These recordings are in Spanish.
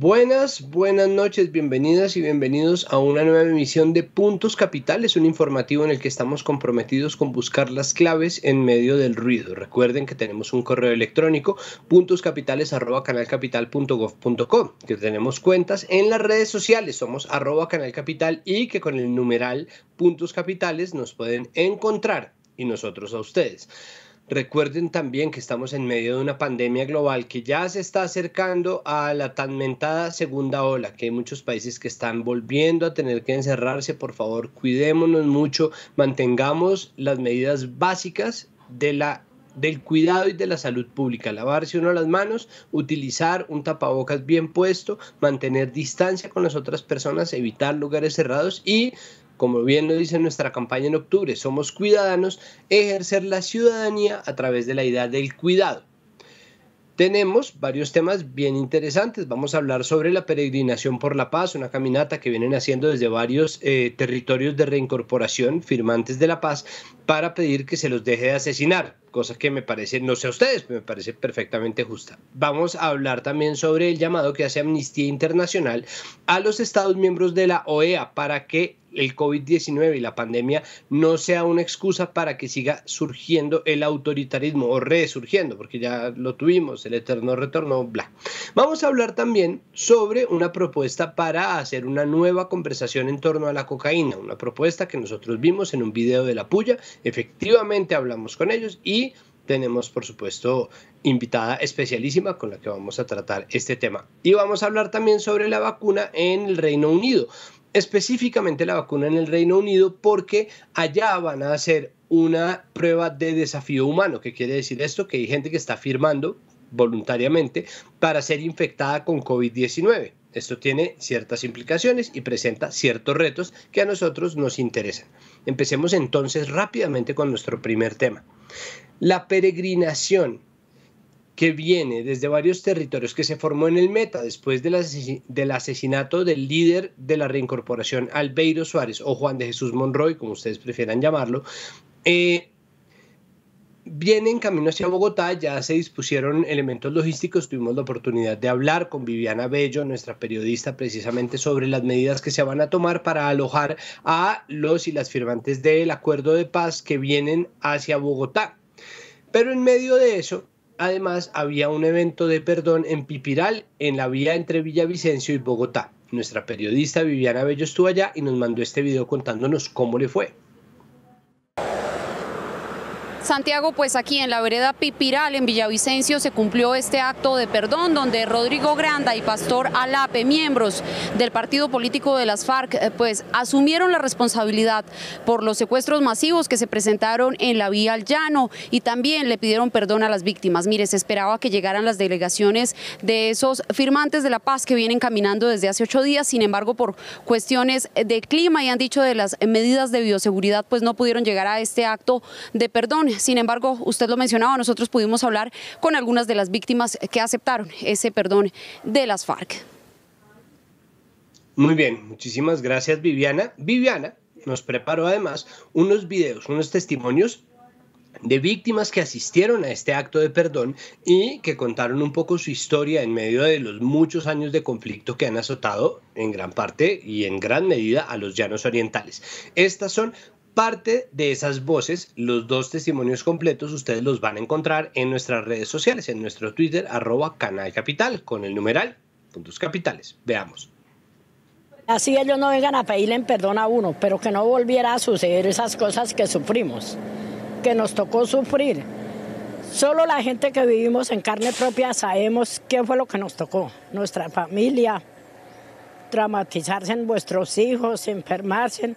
Buenas noches, bienvenidas y bienvenidos a una nueva emisión de Puntos Capitales, un informativo en el que estamos comprometidos con buscar las claves en medio del ruido. Recuerden que tenemos un correo electrónico, puntoscapitales@canalcapital.gov.co, que tenemos cuentas en las redes sociales, somos @canalcapital y que con el numeral Puntos Capitales nos pueden encontrar y nosotros a ustedes. Recuerden también que estamos en medio de una pandemia global que ya se está acercando a la tan mentada segunda ola, que hay muchos países que están volviendo a tener que encerrarse. Por favor, cuidémonos mucho, mantengamos las medidas básicas del cuidado y de la salud pública, lavarse uno las manos, utilizar un tapabocas bien puesto, mantener distancia con las otras personas, evitar lugares cerrados y, como bien lo dice nuestra campaña en octubre, somos ciudadanos, ejercer la ciudadanía a través de la idea del cuidado. Tenemos varios temas bien interesantes. Vamos a hablar sobre la peregrinación por la paz, una caminata que vienen haciendo desde varios territorios de reincorporación, firmantes de la paz, para pedir que se los deje de asesinar, cosa que me parece, no sé a ustedes, pero me parece perfectamente justa. Vamos a hablar también sobre el llamado que hace Amnistía Internacional a los Estados miembros de la OEA para que el COVID-19 y la pandemia no sea una excusa para que siga surgiendo el autoritarismo o resurgiendo, porque ya lo tuvimos, el eterno retorno, bla. Vamos a hablar también sobre una propuesta para hacer una nueva conversación en torno a la cocaína, una propuesta que nosotros vimos en un video de La Puya. Efectivamente hablamos con ellos y tenemos, por supuesto, invitada especialísima con la que vamos a tratar este tema. Y vamos a hablar también sobre la vacuna en el Reino Unido, específicamente la vacuna en el Reino Unido, porque allá van a hacer una prueba de desafío humano. ¿Qué quiere decir esto? Que hay gente que está firmando voluntariamente para ser infectada con COVID-19. Esto tiene ciertas implicaciones y presenta ciertos retos que a nosotros nos interesan. Empecemos entonces rápidamente con nuestro primer tema. La peregrinación que viene desde varios territorios, que se formó en el Meta después del asesinato del líder de la reincorporación, Albeiro Suárez, o Juan de Jesús Monroy, como ustedes prefieran llamarlo, viene en camino hacia Bogotá. Ya se dispusieron elementos logísticos. Tuvimos la oportunidad de hablar con Viviana Bello, nuestra periodista, precisamente sobre las medidas que se van a tomar para alojar a los y las firmantes del acuerdo de paz que vienen hacia Bogotá. Pero en medio de eso, además, había un evento de perdón en Pipiral, en la vía entre Villavicencio y Bogotá. Nuestra periodista Viviana Bello estuvo allá y nos mandó este video contándonos cómo le fue. Santiago, pues aquí en la vereda Pipiral, en Villavicencio, se cumplió este acto de perdón donde Rodrigo Granda y Pastor Alape, miembros del partido político de las FARC, pues asumieron la responsabilidad por los secuestros masivos que se presentaron en la vía al Llano y también le pidieron perdón a las víctimas. Mire, se esperaba que llegaran las delegaciones de esos firmantes de la paz que vienen caminando desde hace 8 días, sin embargo, por cuestiones de clima y han dicho de las medidas de bioseguridad, pues no pudieron llegar a este acto de perdón. Sin embargo, usted lo mencionaba, nosotros pudimos hablar con algunas de las víctimas que aceptaron ese perdón de las FARC. Muy bien, muchísimas gracias, Viviana. Viviana nos preparó además unos videos, unos testimonios de víctimas que asistieron a este acto de perdón y que contaron un poco su historia en medio de los muchos años de conflicto que han azotado en gran parte y en gran medida a los llanos orientales. Estas son parte de esas voces. Los dos testimonios completos ustedes los van a encontrar en nuestras redes sociales, en nuestro Twitter, @canalcapital, con el numeral Puntos Capitales. Veamos. Así ellos no vengan a pedirle perdón a uno, pero que no volviera a suceder esas cosas que sufrimos, que nos tocó sufrir. Solo la gente que vivimos en carne propia sabemos qué fue lo que nos tocó. Nuestra familia, traumatizarse en vuestros hijos, enfermarse.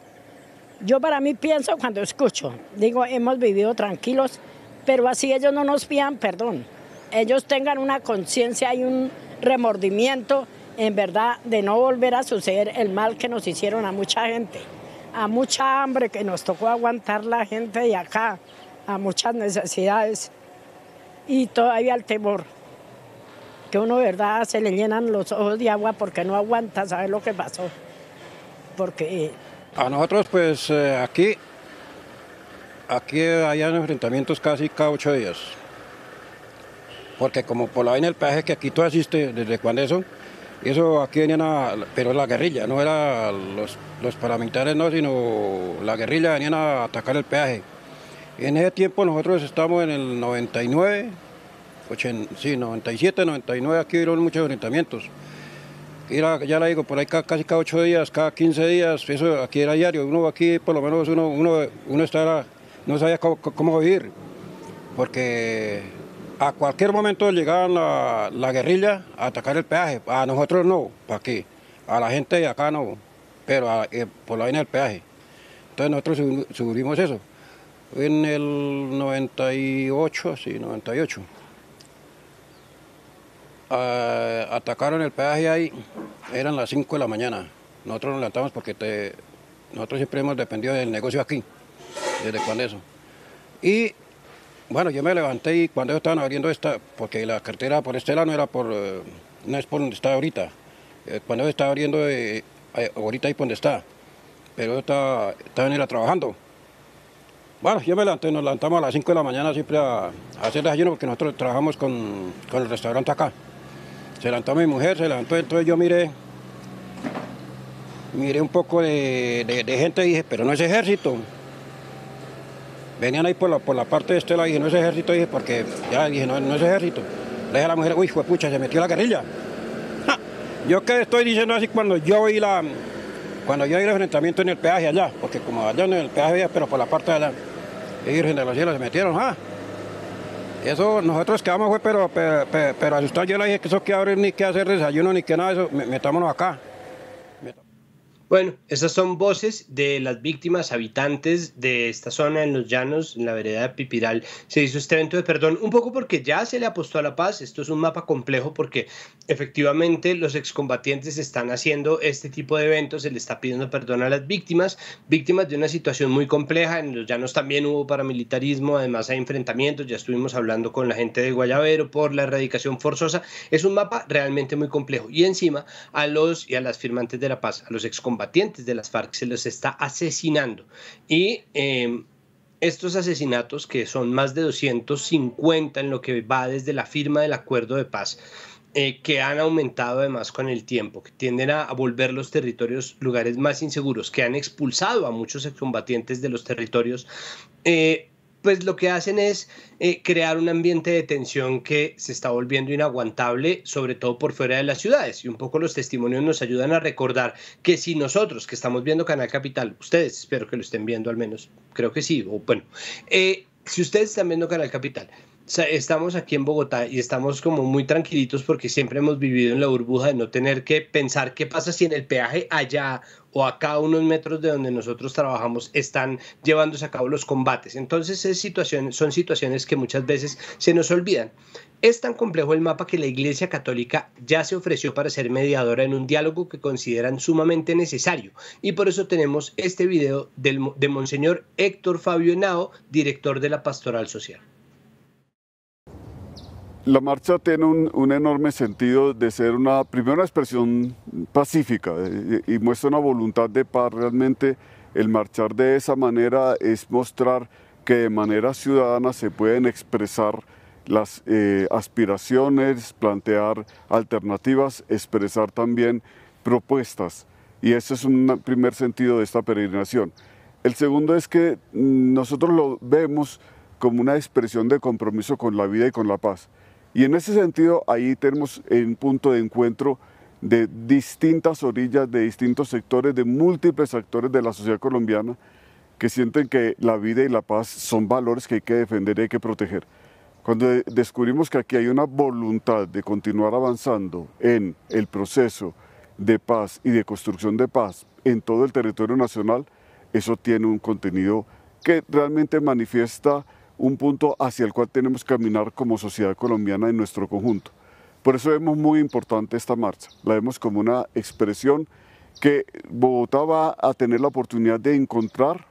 Yo para mí pienso cuando escucho, digo, hemos vivido tranquilos, pero así ellos no nos pidan perdón. Ellos tengan una conciencia y un remordimiento, en verdad, de no volver a suceder el mal que nos hicieron a mucha gente, a mucha hambre que nos tocó aguantar la gente de acá, a muchas necesidades y todavía el temor, que uno, verdad, se le llenan los ojos de agua porque no aguanta saber lo que pasó, porque... A nosotros, pues, aquí hay enfrentamientos casi cada 8 días. Porque como por la vaina del peaje que aquí tú asiste desde cuando eso, Eso aquí venían pero la guerrilla, no era los paramilitares, no, sino la guerrilla venían a atacar el peaje. En ese tiempo nosotros estamos en el 99, 97, 99, aquí hubieron muchos enfrentamientos. Ya le digo, por ahí casi cada 8 días, cada 15 días, eso aquí era diario. Uno aquí, por lo menos, uno estaba, no sabía cómo vivir, porque a cualquier momento llegaban la guerrilla a atacar el peaje. A nosotros no, ¿para qué? A la gente de acá no, pero por la vaina del peaje. Entonces nosotros subimos eso. En el 98, sí, 98. Atacaron el peaje ahí, eran las 5 de la mañana. Nosotros nos levantamos porque nosotros siempre hemos dependido del negocio aquí, desde cuando eso. Y bueno, yo me levanté y cuando ellos estaban abriendo porque la carretera por este lado no es por donde está ahorita. Cuando ellos estaban abriendo, ahorita ahí por donde está, pero ellos estaban trabajando. Bueno, yo me levanté, nos levantamos a las 5 de la mañana siempre a hacer desayuno porque nosotros trabajamos con el restaurante acá. Se levantó mi mujer, se levantó, entonces yo miré un poco de gente y dije, pero no es ejército. Venían ahí por la parte de este lado y dije, no es ejército, dije, porque ya dije, no es ejército. Le dije a la mujer, uy, pucha, se metió la guerrilla. ¡Ja! Yo que estoy diciendo así cuando yo vi el enfrentamiento en el peaje allá, porque como allá en el peaje, pero por la parte de allá, y Virgen de los Cielos se metieron, Eso nosotros quedamos fue, pero asustados. Yo le dije que eso que abrir ni que hacer desayuno ni que nada de eso, metámonos acá. Bueno, esas son voces de las víctimas, habitantes de esta zona en los llanos, en la vereda de Pipiral. Se hizo este evento de perdón, un poco porque ya se le apostó a la paz. Esto es un mapa complejo porque efectivamente los excombatientes están haciendo este tipo de eventos, se le está pidiendo perdón a las víctimas de una situación muy compleja. En los llanos también hubo paramilitarismo, además hay enfrentamientos, ya estuvimos hablando con la gente de Guayabero por la erradicación forzosa. Es un mapa realmente muy complejo y encima a los y a las firmantes de la paz, a los excombatientes de las FARC se los está asesinando y estos asesinatos, que son más de 250 en lo que va desde la firma del acuerdo de paz, que han aumentado además con el tiempo, que tienden a volver los territorios lugares más inseguros, que han expulsado a muchos excombatientes de los territorios, pues lo que hacen es crear un ambiente de tensión que se está volviendo inaguantable, sobre todo por fuera de las ciudades. Y un poco los testimonios nos ayudan a recordar que si nosotros que estamos viendo Canal Capital, ustedes espero que lo estén viendo al menos, creo que sí, o bueno, si ustedes están viendo Canal Capital, estamos aquí en Bogotá y estamos como muy tranquilitos porque siempre hemos vivido en la burbuja de no tener que pensar qué pasa si en el peaje allá o acá a unos metros de donde nosotros trabajamos están llevándose a cabo los combates. Entonces son situaciones que muchas veces se nos olvidan. Es tan complejo el mapa que la Iglesia Católica ya se ofreció para ser mediadora en un diálogo que consideran sumamente necesario. Y por eso tenemos este video de Monseñor Héctor Fabio Henao, director de la Pastoral Social. La marcha tiene un enorme sentido de ser primero una expresión pacífica y muestra una voluntad de paz. Realmente el marchar de esa manera es mostrar que de manera ciudadana se pueden expresar las aspiraciones, plantear alternativas, expresar también propuestas. Y ese es un primer sentido de esta peregrinación. El segundo es que nosotros lo vemos como una expresión de compromiso con la vida y con la paz. Y en ese sentido, ahí tenemos un punto de encuentro de distintas orillas, de distintos sectores, de múltiples actores de la sociedad colombiana que sienten que la vida y la paz son valores que hay que defender y hay que proteger. Cuando descubrimos que aquí hay una voluntad de continuar avanzando en el proceso de paz y de construcción de paz en todo el territorio nacional, eso tiene un contenido que realmente manifiesta un punto hacia el cual tenemos que caminar como sociedad colombiana en nuestro conjunto. Por eso vemos muy importante esta marcha, la vemos como una expresión que Bogotá va a tener la oportunidad de encontrar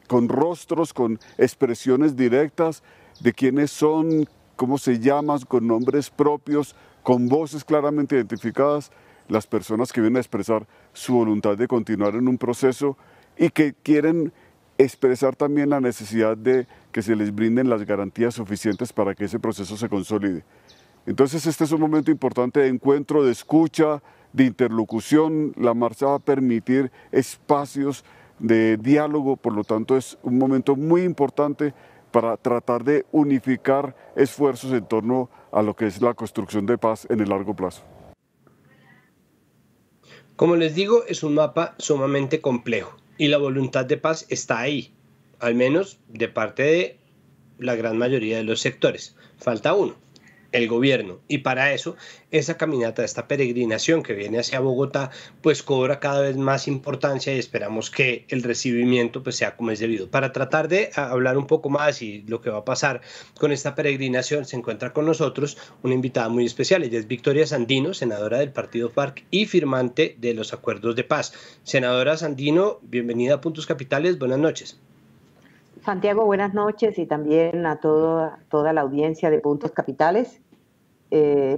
con rostros, con expresiones directas de quiénes son, cómo se llaman, con nombres propios, con voces claramente identificadas, las personas que vienen a expresar su voluntad de continuar en un proceso y que quieren expresar también la necesidad de que se les brinden las garantías suficientes para que ese proceso se consolide. Entonces este es un momento importante de encuentro, de escucha, de interlocución. La marcha va a permitir espacios de diálogo, por lo tanto es un momento muy importante para tratar de unificar esfuerzos en torno a lo que es la construcción de paz en el largo plazo. Como les digo, es un mapa sumamente complejo y la voluntad de paz está ahí, al menos de parte de la gran mayoría de los sectores. Falta uno, el gobierno, y para eso esa caminata, esta peregrinación que viene hacia Bogotá, pues cobra cada vez más importancia y esperamos que el recibimiento pues sea como es debido. Para tratar de hablar un poco más y lo que va a pasar con esta peregrinación, se encuentra con nosotros una invitada muy especial. Ella es Victoria Sandino, senadora del partido FARC y firmante de los acuerdos de paz. Senadora Sandino, bienvenida a Puntos Capitales, buenas noches. Santiago, buenas noches y también a toda la audiencia de Puntos Capitales.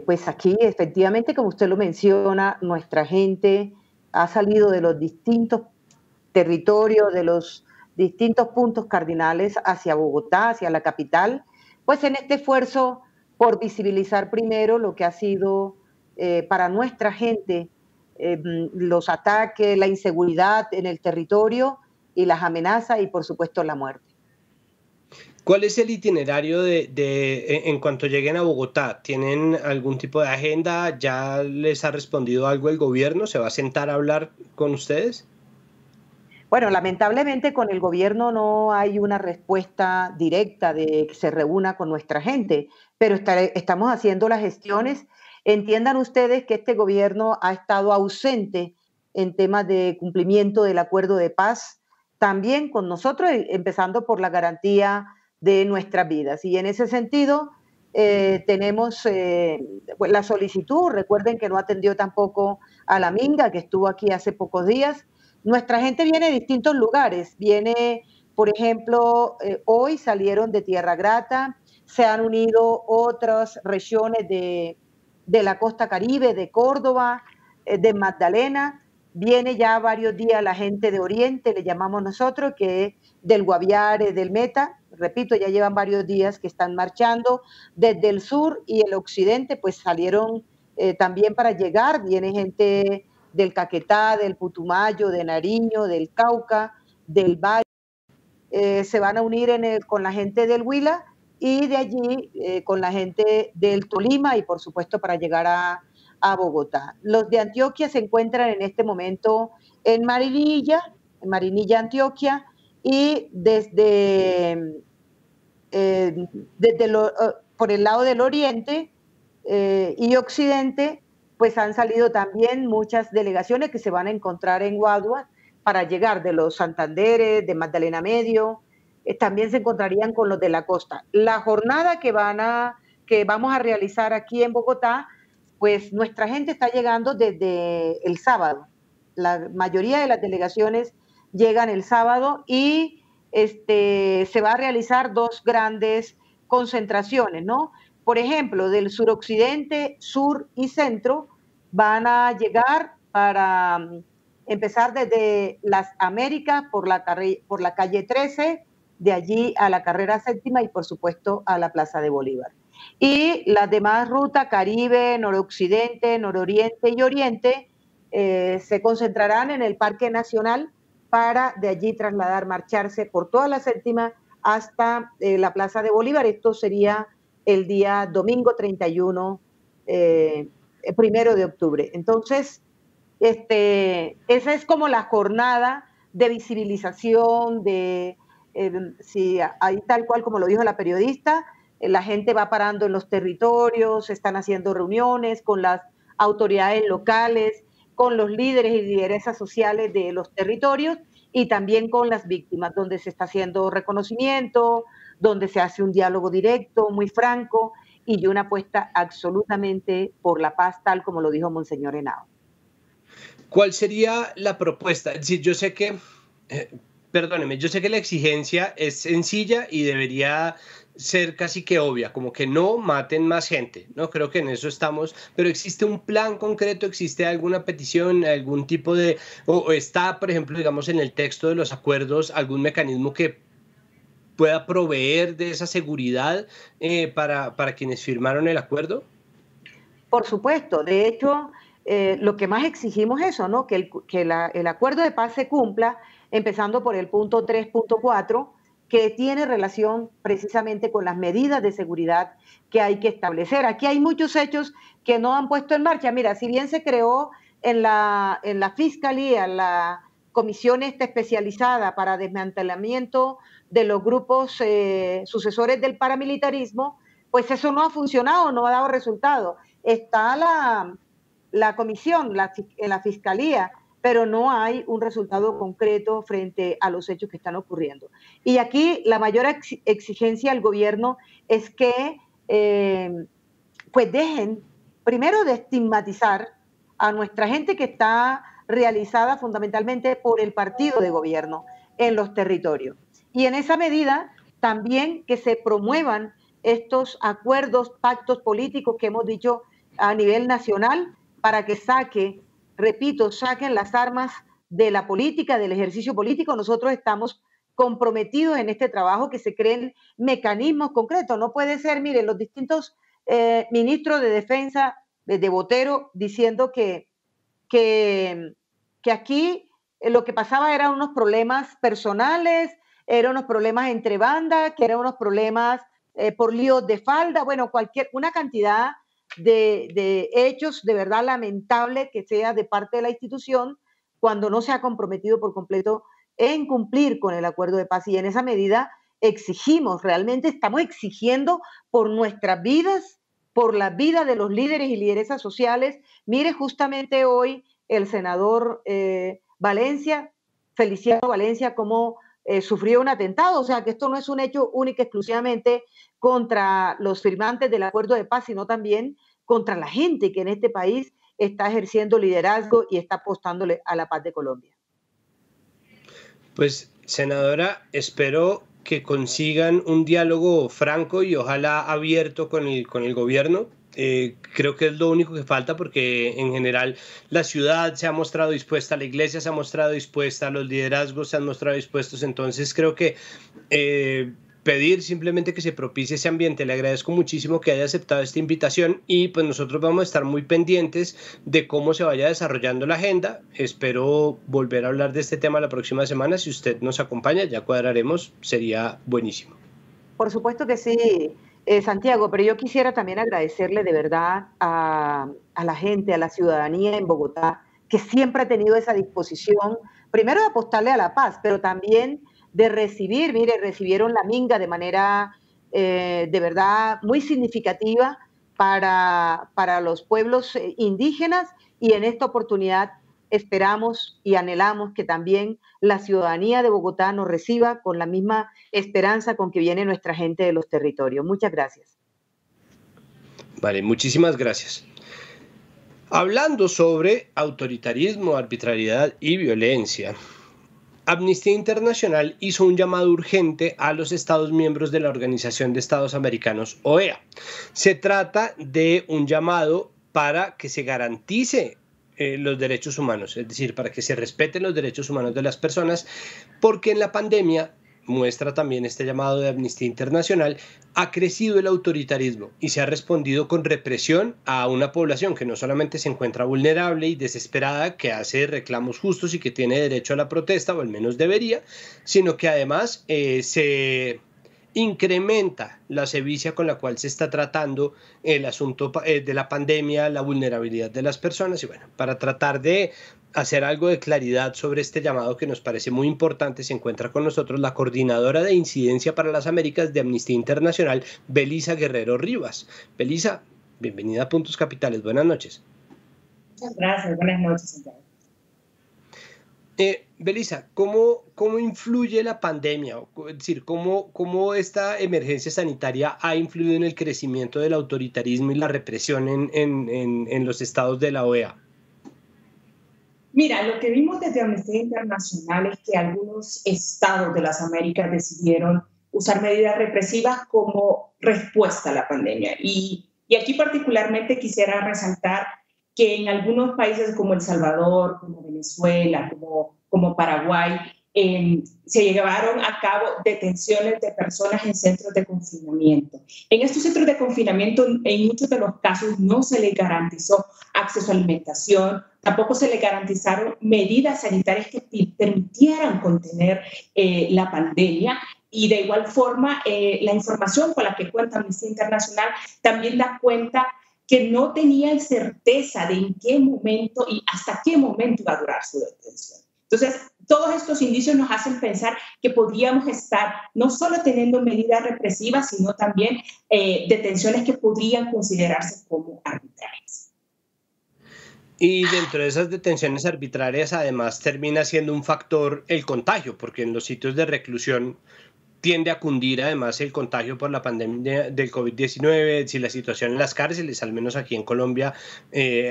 Pues aquí, efectivamente, como usted lo menciona, nuestra gente ha salido de los distintos territorios, de los distintos puntos cardinales hacia Bogotá, hacia la capital, pues en este esfuerzo por visibilizar primero lo que ha sido para nuestra gente los ataques, la inseguridad en el territorio y las amenazas y, por supuesto, la muerte. ¿Cuál es el itinerario en cuanto lleguen a Bogotá? ¿Tienen algún tipo de agenda? ¿Ya les ha respondido algo el gobierno? ¿Se va a sentar a hablar con ustedes? Bueno, lamentablemente con el gobierno no hay una respuesta directa de que se reúna con nuestra gente, pero estamos haciendo las gestiones. Entiendan ustedes que este gobierno ha estado ausente en temas de cumplimiento del acuerdo de paz, también con nosotros, empezando por la garantía de nuestras vidas. Y en ese sentido tenemos la solicitud. Recuerden que no atendió tampoco a la Minga, que estuvo aquí hace pocos días. Nuestra gente viene de distintos lugares. Viene, por ejemplo, hoy salieron de Tierra Grata, se han unido otras regiones de la costa Caribe, de Córdoba, de Magdalena. Viene ya varios días la gente de Oriente, le llamamos nosotros, que es del Guaviare, del Meta. Repito, ya llevan varios días que están marchando. Desde el sur y el occidente, pues salieron también para llegar. Viene gente del Caquetá, del Putumayo, de Nariño, del Cauca, del Valle. Se van a unir con la gente del Huila y de allí con la gente del Tolima y, por supuesto, para llegar a Bogotá. Los de Antioquia se encuentran en este momento en Marinilla, Antioquia, y por el lado del oriente y occidente, pues han salido también muchas delegaciones que se van a encontrar en Guaduas para llegar de los Santanderes, de Magdalena Medio, también se encontrarían con los de la costa. La jornada que vamos a realizar aquí en Bogotá, pues nuestra gente está llegando desde el sábado. La mayoría de las delegaciones llegan el sábado y se va a realizar dos grandes concentraciones, ¿no? Por ejemplo, del suroccidente, sur y centro van a llegar para empezar desde las Américas por la calle 13, de allí a la carrera séptima y por supuesto a la Plaza de Bolívar. Y las demás rutas, Caribe, noroccidente, nororiente y oriente, se concentrarán en el Parque Nacional para de allí marcharse por toda la séptima hasta la Plaza de Bolívar. Esto sería el día domingo 31, 1 de octubre. Entonces, esa es como la jornada de visibilización, si ahí tal cual como lo dijo la periodista, la gente va parando en los territorios, están haciendo reuniones con las autoridades locales, con los líderes y lideresas sociales de los territorios y también con las víctimas, donde se está haciendo reconocimiento, donde se hace un diálogo directo, muy franco y una apuesta absolutamente por la paz, tal como lo dijo Monseñor Henao. ¿Cuál sería la propuesta? Es decir, yo sé que, perdóneme, yo sé que la exigencia es sencilla y debería ser casi que obvia, como que no maten más gente, ¿no? Creo que en eso estamos, pero ¿existe un plan concreto? ¿Existe alguna petición, algún tipo de, o está, por ejemplo, digamos, en el texto de los acuerdos, algún mecanismo que pueda proveer de esa seguridad para quienes firmaron el acuerdo? Por supuesto, de hecho, lo que más exigimos es eso, ¿no? Que el acuerdo de paz se cumpla, empezando por el punto 3.4, que tiene relación precisamente con las medidas de seguridad que hay que establecer. Aquí hay muchos hechos que no han puesto en marcha. Mira, si bien se creó en la Fiscalía la comisión especializada para desmantelamiento de los grupos sucesores del paramilitarismo, pues eso no ha funcionado, no ha dado resultado. Está la comisión en la Fiscalía, pero no hay un resultado concreto frente a los hechos que están ocurriendo. Y aquí la mayor exigencia al gobierno es que pues dejen primero de estigmatizar a nuestra gente que está realizada fundamentalmente por el partido de gobierno en los territorios. Y en esa medida también que se promuevan estos acuerdos, pactos políticos que hemos dicho a nivel nacional para que saquen las armas de la política, del ejercicio político. Nosotros estamos comprometidos en este trabajo, que se creen mecanismos concretos. No puede ser, miren, los distintos ministros de defensa de Botero diciendo que aquí lo que pasaba eran unos problemas personales, eran unos problemas entre bandas, que eran unos problemas por líos de falda, bueno, una cantidad de hechos de verdad lamentable que sea de parte de la institución cuando no se ha comprometido por completo en cumplir con el acuerdo de paz. Y en esa medida realmente estamos exigiendo por nuestras vidas, por la vida de los líderes y lideresas sociales. Mire, justamente hoy el senador Feliciano Valencia, cómo sufrió un atentado. O sea, que esto no es un hecho único exclusivamente contra los firmantes del acuerdo de paz, sino también contra la gente que en este país está ejerciendo liderazgo y está apostándole a la paz de Colombia. Pues, senadora, espero que consigan un diálogo franco y ojalá abierto con el gobierno. Creo que es lo único que falta, porque en general la ciudad se ha mostrado dispuesta, la iglesia se ha mostrado dispuesta, los liderazgos se han mostrado dispuestos. Entonces creo que pedir simplemente que se propicie ese ambiente. Le agradezco muchísimo que haya aceptado esta invitación y pues nosotros vamos a estar muy pendientes de cómo se vaya desarrollando la agenda. Espero volver a hablar de este tema la próxima semana. Si usted nos acompaña, ya cuadraremos, sería buenísimo. Por supuesto que sí, Santiago, pero yo quisiera también agradecerle de verdad a la gente, a la ciudadanía en Bogotá, que siempre ha tenido esa disposición, primero de apostarle a la paz, pero también de recibir. Mire, recibieron la minga de manera de verdad muy significativa para los pueblos indígenas, y en esta oportunidad esperamos y anhelamos que también la ciudadanía de Bogotá nos reciba con la misma esperanza con que viene nuestra gente de los territorios. Muchas gracias. Vale, muchísimas gracias. Hablando sobre autoritarismo, arbitrariedad y violencia, Amnistía Internacional hizo un llamado urgente a los Estados miembros de la Organización de Estados Americanos, OEA. Se trata de un llamado para que se garantice los derechos humanos, es decir, para que se respeten los derechos humanos de las personas, porque en la pandemia, muestra también este llamado de Amnistía Internacional, ha crecido el autoritarismo y se ha respondido con represión a una población que no solamente se encuentra vulnerable y desesperada, que hace reclamos justos y que tiene derecho a la protesta, o al menos debería, sino que además se incrementa la sevicia con la cual se está tratando el asunto de la pandemia, la vulnerabilidad de las personas. Y bueno, para tratar de hacer algo de claridad sobre este llamado que nos parece muy importante, se encuentra con nosotros la coordinadora de incidencia para las Américas de Amnistía Internacional, Belisa Guerrero Rivas. Belisa, bienvenida a Puntos Capitales, buenas noches. Muchas gracias, buenas noches, Santiago. Belisa, ¿cómo influye la pandemia? Es decir, ¿cómo esta emergencia sanitaria ha influido en el crecimiento del autoritarismo y la represión en los estados de la OEA? Mira, lo que vimos desde Amnistía Internacional es que algunos estados de las Américas decidieron usar medidas represivas como respuesta a la pandemia. Y aquí particularmente quisiera resaltar que en algunos países como El Salvador, como Venezuela, como Paraguay, se llevaron a cabo detenciones de personas en centros de confinamiento. En estos centros de confinamiento, en muchos de los casos, no se les garantizó acceso a alimentación, tampoco se les garantizaron medidas sanitarias que permitieran contener la pandemia. Y de igual forma, la información con la que cuenta Amnistía Internacional también da cuenta que no tenían certeza de en qué momento y hasta qué momento iba a durar su detención. Entonces, todos estos indicios nos hacen pensar que podríamos estar no solo teniendo medidas represivas, sino también detenciones que podrían considerarse como arbitrarias. Y dentro de esas detenciones arbitrarias, además, termina siendo un factor el contagio, porque en los sitios de reclusión tiende a cundir además el contagio por la pandemia del COVID-19, si la situación en las cárceles, al menos aquí en Colombia,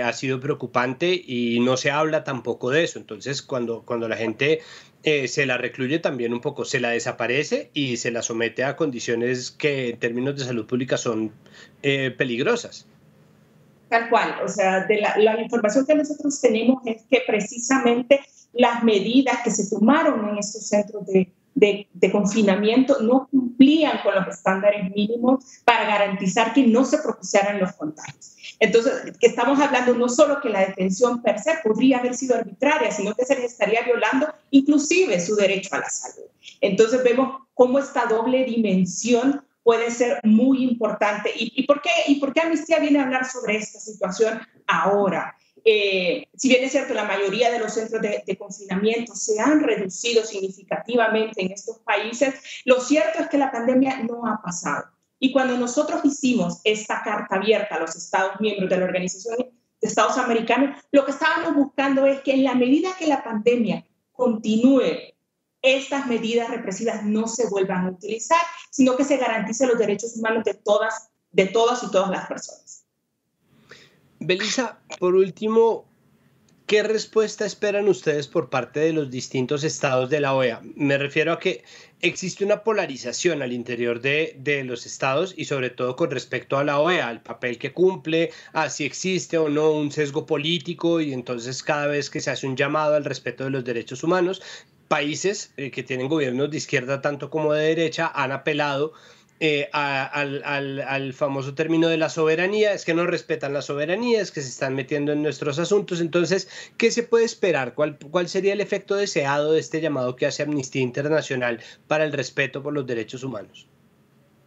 ha sido preocupante y no se habla tampoco de eso. Entonces, cuando la gente se la recluye también un poco, se la desaparece y se la somete a condiciones que en términos de salud pública son peligrosas. Tal cual, o sea, de la información que nosotros tenemos es que precisamente las medidas que se tomaron en estos centros de confinamiento no cumplían con los estándares mínimos para garantizar que no se propiciaran los contagios. Entonces, estamos hablando no solo que la detención per se podría haber sido arbitraria, sino que se les estaría violando inclusive su derecho a la salud. Entonces, vemos cómo esta doble dimensión puede ser muy importante. ¿Y por qué Amnistía viene a hablar sobre esta situación ahora? Si bien es cierto, la mayoría de los centros de confinamiento se han reducido significativamente en estos países, lo cierto es que la pandemia no ha pasado. Y cuando nosotros hicimos esta carta abierta a los Estados miembros de la Organización de Estados Americanos, lo que estábamos buscando es que en la medida que la pandemia continúe, estas medidas represivas no se vuelvan a utilizar, sino que se garanticen los derechos humanos de todas y todas las personas. Belisa, por último, ¿qué respuesta esperan ustedes por parte de los distintos estados de la OEA? Me refiero a que existe una polarización al interior de los estados y sobre todo con respecto a la OEA, al papel que cumple, a si existe o no un sesgo político, y entonces cada vez que se hace un llamado al respeto de los derechos humanos, países que tienen gobiernos de izquierda tanto como de derecha han apelado al famoso término de la soberanía, es que no respetan la soberanía, es que se están metiendo en nuestros asuntos. Entonces, ¿qué se puede esperar? ¿Cuál sería el efecto deseado de este llamado que hace Amnistía Internacional para el respeto por los derechos humanos?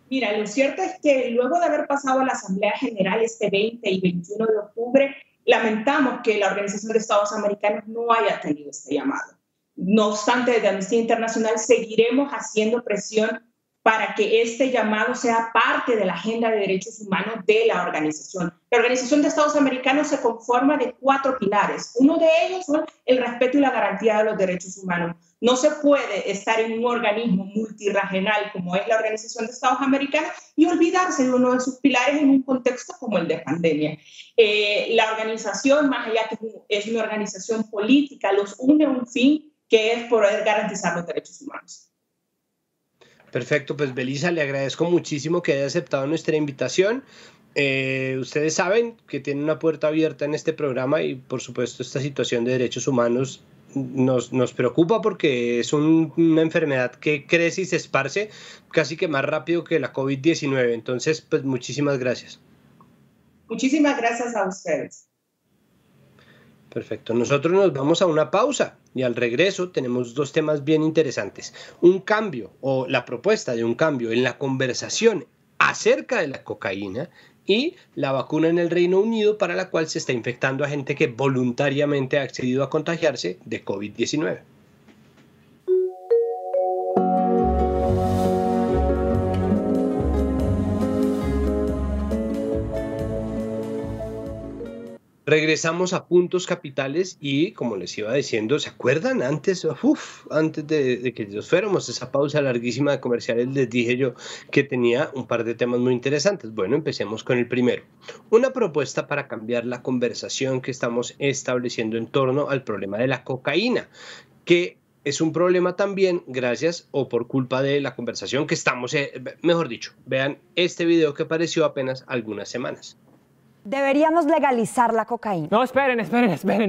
Mira, lo cierto es que luego de haber pasado a la Asamblea General este 20 y 21 de octubre, lamentamos que la Organización de Estados Americanos no haya tenido este llamado. No obstante, desde Amnistía Internacional seguiremos haciendo presión para que este llamado sea parte de la agenda de derechos humanos de la organización. La Organización de Estados Americanos se conforma de 4 pilares. Uno de ellos es el respeto y la garantía de los derechos humanos. No se puede estar en un organismo multirregional como es la Organización de Estados Americanos y olvidarse de uno de sus pilares en un contexto como el de pandemia. La organización, más allá que es una organización política, los une a un fin que es poder garantizar los derechos humanos. Perfecto, pues Belisa, le agradezco muchísimo que haya aceptado nuestra invitación. Ustedes saben que tienen una puerta abierta en este programa y por supuesto esta situación de derechos humanos nos preocupa porque es una enfermedad que crece y se esparce casi que más rápido que la COVID-19. Entonces, pues muchísimas gracias. Muchísimas gracias a ustedes. Perfecto, nosotros nos vamos a una pausa y al regreso tenemos 2 temas bien interesantes. Un cambio o la propuesta de un cambio en la conversación acerca de la cocaína y la vacuna en el Reino Unido para la cual se está infectando a gente que voluntariamente ha accedido a contagiarse de COVID-19. Regresamos a Puntos Capitales y, como les iba diciendo, ¿se acuerdan? Antes de que nos fuéramos a esa pausa larguísima de comerciales, les dije yo que tenía un par de temas muy interesantes. Bueno, empecemos con el primero. Una propuesta para cambiar la conversación que estamos estableciendo en torno al problema de la cocaína, que es un problema también gracias o por culpa de la conversación que estamos, mejor dicho, vean este video que apareció apenas algunas semanas. Deberíamos legalizar la cocaína. No, esperen,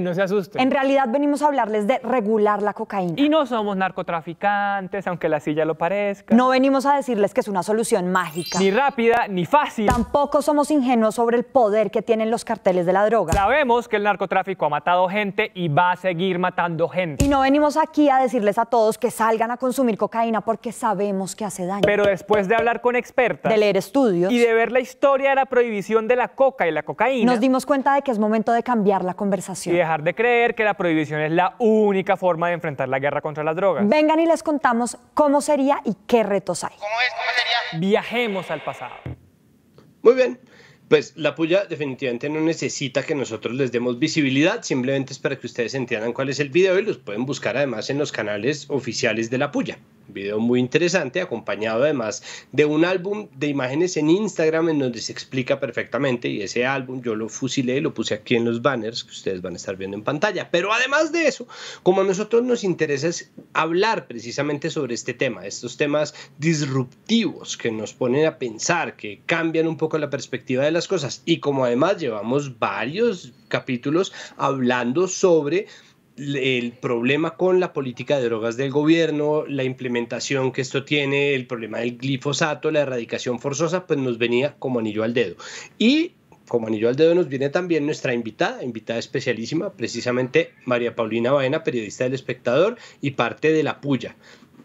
no se asusten. En realidad venimos a hablarles de regular la cocaína. Y no somos narcotraficantes, aunque la silla lo parezca. No venimos a decirles que es una solución mágica. Ni rápida, ni fácil. Tampoco somos ingenuos sobre el poder que tienen los carteles de la droga. Sabemos que el narcotráfico ha matado gente y va a seguir matando gente. Y no venimos aquí a decirles a todos que salgan a consumir cocaína porque sabemos que hace daño. Pero después de hablar con expertas, de leer estudios y de ver la historia de la prohibición de la coca y la cocaína, nos dimos cuenta de que es momento de cambiar la conversación. Y dejar de creer que la prohibición es la única forma de enfrentar la guerra contra las drogas. Vengan y les contamos cómo sería y qué retos hay. ¿Cómo sería? Viajemos al pasado. Muy bien. Pues la puya definitivamente no necesita que nosotros les demos visibilidad, simplemente es para que ustedes entiendan cuál es el video y los pueden buscar además en los canales oficiales de la puya. Un video muy interesante, acompañado además de un álbum de imágenes en Instagram en donde se explica perfectamente, y ese álbum yo lo fusilé y lo puse aquí en los banners que ustedes van a estar viendo en pantalla. Pero además de eso, como a nosotros nos interesa es hablar precisamente sobre este tema, estos temas disruptivos que nos ponen a pensar, que cambian un poco la perspectiva de las cosas, y como además llevamos varios capítulos hablando sobre el problema con la política de drogas del gobierno, la implementación que esto tiene, el problema del glifosato, la erradicación forzosa, pues nos venía como anillo al dedo. Y como anillo al dedo nos viene también nuestra invitada especialísima, precisamente María Paulina Baena, periodista del Espectador y parte de la puya.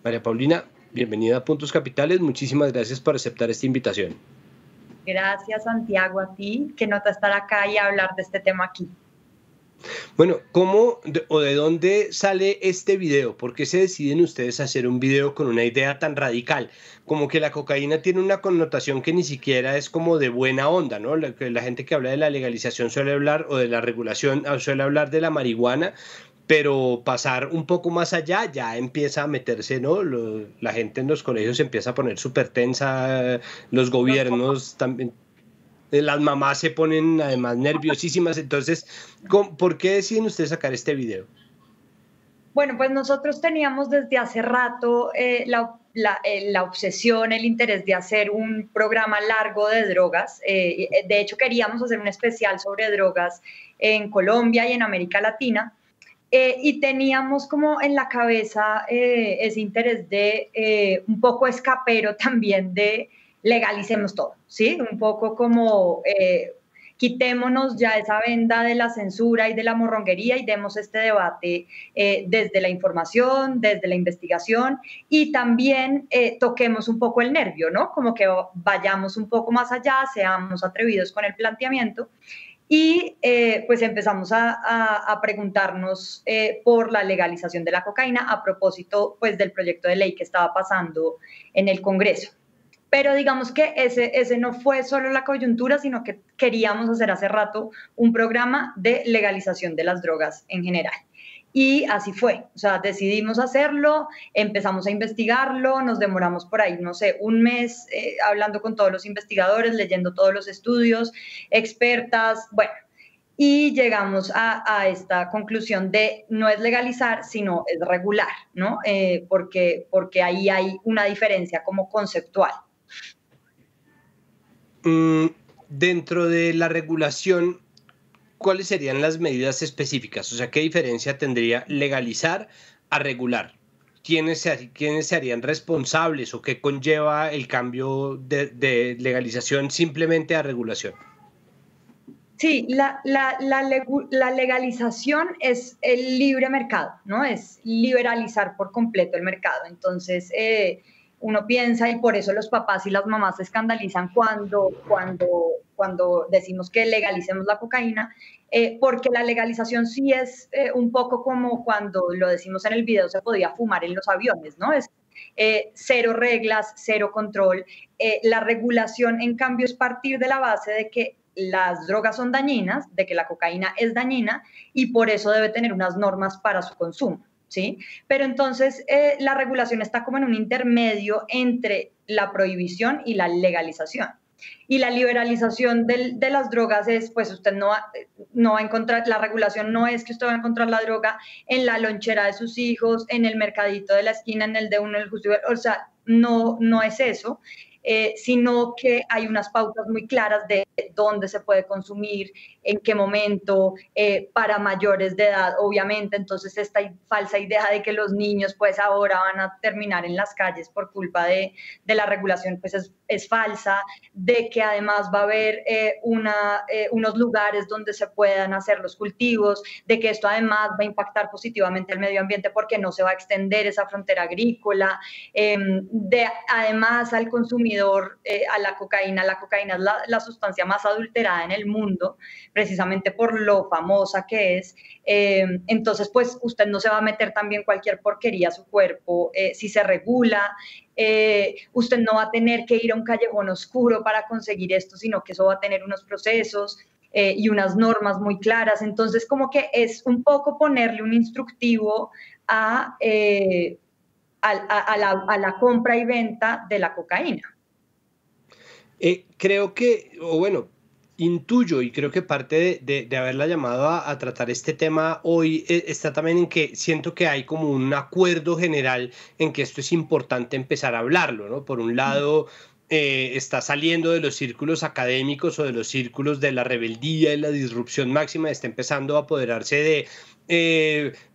María Paulina, bienvenida a Puntos Capitales, muchísimas gracias por aceptar esta invitación. Gracias, Santiago, a ti, que nota estar acá y hablar de este tema aquí. Bueno, ¿cómo o de dónde sale este video? ¿Por qué se deciden ustedes hacer un video con una idea tan radical? Como que la cocaína tiene una connotación que ni siquiera es como de buena onda, ¿no? La gente que habla de la legalización suele hablar, o de la regulación, suele hablar de la marihuana, pero pasar un poco más allá ya empieza a meterse, ¿no? La gente en los colegios se empieza a poner súper tensa, los gobiernos también. Las mamás se ponen además nerviosísimas. Entonces, ¿por qué deciden ustedes sacar este video? Bueno, pues nosotros teníamos desde hace rato la obsesión, el interés de hacer un programa largo de drogas. De hecho, queríamos hacer un especial sobre drogas en Colombia y en América Latina. Y teníamos como en la cabeza ese interés de un poco escapero también de legalicemos todo, ¿sí? Un poco como quitémonos ya esa venda de la censura y de la morronguería y demos este debate desde la información, desde la investigación, y también toquemos un poco el nervio, ¿no? Como que vayamos un poco más allá, seamos atrevidos con el planteamiento. Y pues empezamos a preguntarnos por la legalización de la cocaína a propósito pues del proyecto de ley que estaba pasando en el Congreso. Pero digamos que ese no fue solo la coyuntura, sino que queríamos hacer hace rato un programa de legalización de las drogas en general. Y así fue, o sea, decidimos hacerlo, empezamos a investigarlo, nos demoramos por ahí, no sé, un mes hablando con todos los investigadores, leyendo todos los estudios, expertas, bueno, y llegamos a esta conclusión de no es legalizar, sino es regular, ¿no? Porque ahí hay una diferencia como conceptual. Dentro de la regulación, ¿cuáles serían las medidas específicas? O sea, ¿qué diferencia tendría legalizar a regular? ¿Quiénes se harían responsables o qué conlleva el cambio de legalización simplemente a regulación? Sí, la legalización es el libre mercado, ¿no? Es liberalizar por completo el mercado. Entonces, uno piensa, y por eso los papás y las mamás se escandalizan cuando decimos que legalicemos la cocaína, porque la legalización sí es un poco como cuando lo decimos en el video, se podía fumar en los aviones, ¿no? Es cero reglas, cero control. La regulación, en cambio, es partir de la base de que las drogas son dañinas, de que la cocaína es dañina y por eso debe tener unas normas para su consumo. ¿Sí? Pero entonces la regulación está como en un intermedio entre la prohibición y la legalización. Y la liberalización de las drogas es, pues usted no va a encontrar, la regulación no es que usted va a encontrar la droga en la lonchera de sus hijos, en el mercadito de la esquina, en el de uno, el justo, o sea, no es eso. sino que hay unas pautas muy claras de dónde se puede consumir, en qué momento, para mayores de edad, obviamente. Entonces esta falsa idea de que los niños pues ahora van a terminar en las calles por culpa de la regulación pues es falsa, de que además va a haber unos lugares donde se puedan hacer los cultivos, de que esto además va a impactar positivamente el medio ambiente porque no se va a extender esa frontera agrícola, además al consumidor, a la cocaína es la sustancia más adulterada en el mundo, precisamente por lo famosa que es. Entonces pues usted no se va a meter también cualquier porquería a su cuerpo si se regula. Usted no va a tener que ir a un callejón oscuro para conseguir esto, sino que eso va a tener unos procesos y unas normas muy claras. Entonces como que es un poco ponerle un instructivo a la compra y venta de la cocaína. Creo que, o bueno, intuyo y creo que parte de haberla llamado a tratar este tema hoy está también en que siento que hay como un acuerdo general en que esto es importante empezar a hablarlo, ¿no? Por un lado, está saliendo de los círculos académicos o de los círculos de la rebeldía y la disrupción máxima, está empezando a apoderarse de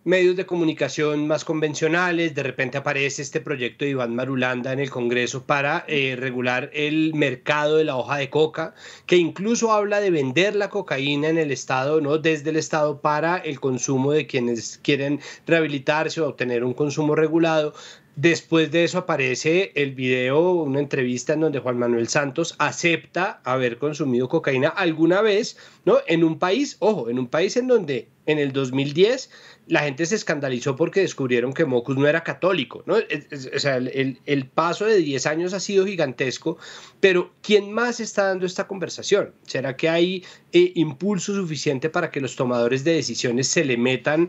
medios de comunicación más convencionales. De repente aparece este proyecto de Iván Marulanda en el Congreso para regular el mercado de la hoja de coca, que incluso habla de vender la cocaína en el Estado, ¿no? Desde el Estado para el consumo de quienes quieren rehabilitarse o obtener un consumo regulado. Después de eso aparece el video, una entrevista en donde Juan Manuel Santos acepta haber consumido cocaína alguna vez, ¿no? En un país, ojo, en un país en donde en el 2010 la gente se escandalizó porque descubrieron que Mocus no era católico, ¿no? O sea, el paso de 10 años ha sido gigantesco, pero ¿quién más está dando esta conversación? ¿Será que hay impulso suficiente para que los tomadores de decisiones se le metan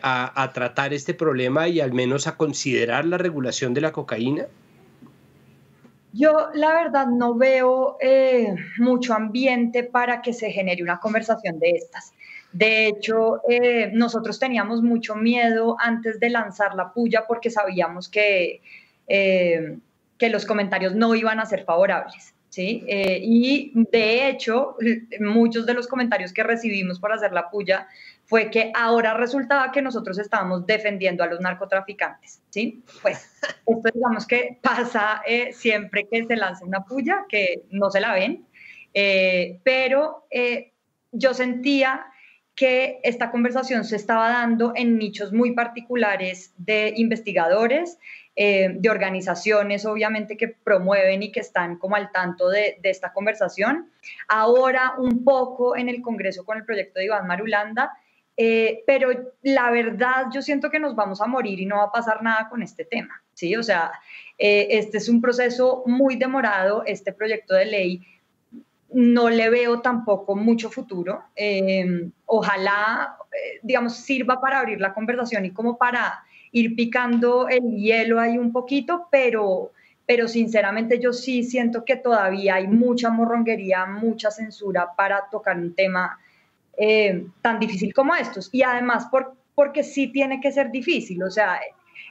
a tratar este problema y al menos a considerar la regulación de la cocaína? Yo, la verdad, no veo mucho ambiente para que se genere una conversación de estas. De hecho, nosotros teníamos mucho miedo antes de lanzar la puya porque sabíamos que los comentarios no iban a ser favorables, ¿sí? Y de hecho, muchos de los comentarios que recibimos por hacer la puya fue que ahora resultaba que nosotros estábamos defendiendo a los narcotraficantes, ¿sí? Pues esto digamos que pasa siempre que se lanza una puya, que no se la ven, pero yo sentía que esta conversación se estaba dando en nichos muy particulares de investigadores, de organizaciones obviamente que promueven y que están como al tanto de esta conversación. Ahora un poco en el Congreso con el proyecto de Iván Marulanda, pero la verdad yo siento que nos vamos a morir y no va a pasar nada con este tema, ¿sí? O sea, este es un proceso muy demorado, este proyecto de ley no le veo tampoco mucho futuro. Ojalá, digamos, sirva para abrir la conversación y como para ir picando el hielo ahí un poquito, pero sinceramente yo sí siento que todavía hay mucha morronguería, mucha censura para tocar un tema tan difícil como estos. Y además porque sí tiene que ser difícil, o sea,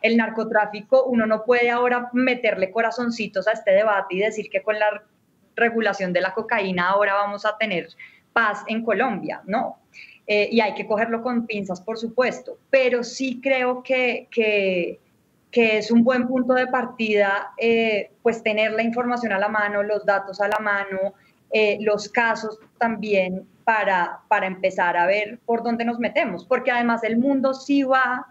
el narcotráfico, uno no puede ahora meterle corazoncitos a este debate y decir que con la regulación de la cocaína ahora vamos a tener paz en Colombia, ¿no? Y hay que cogerlo con pinzas, por supuesto, pero sí creo que es un buen punto de partida, pues tener la información a la mano, los datos a la mano, los casos también para empezar a ver por dónde nos metemos, porque además el mundo sí va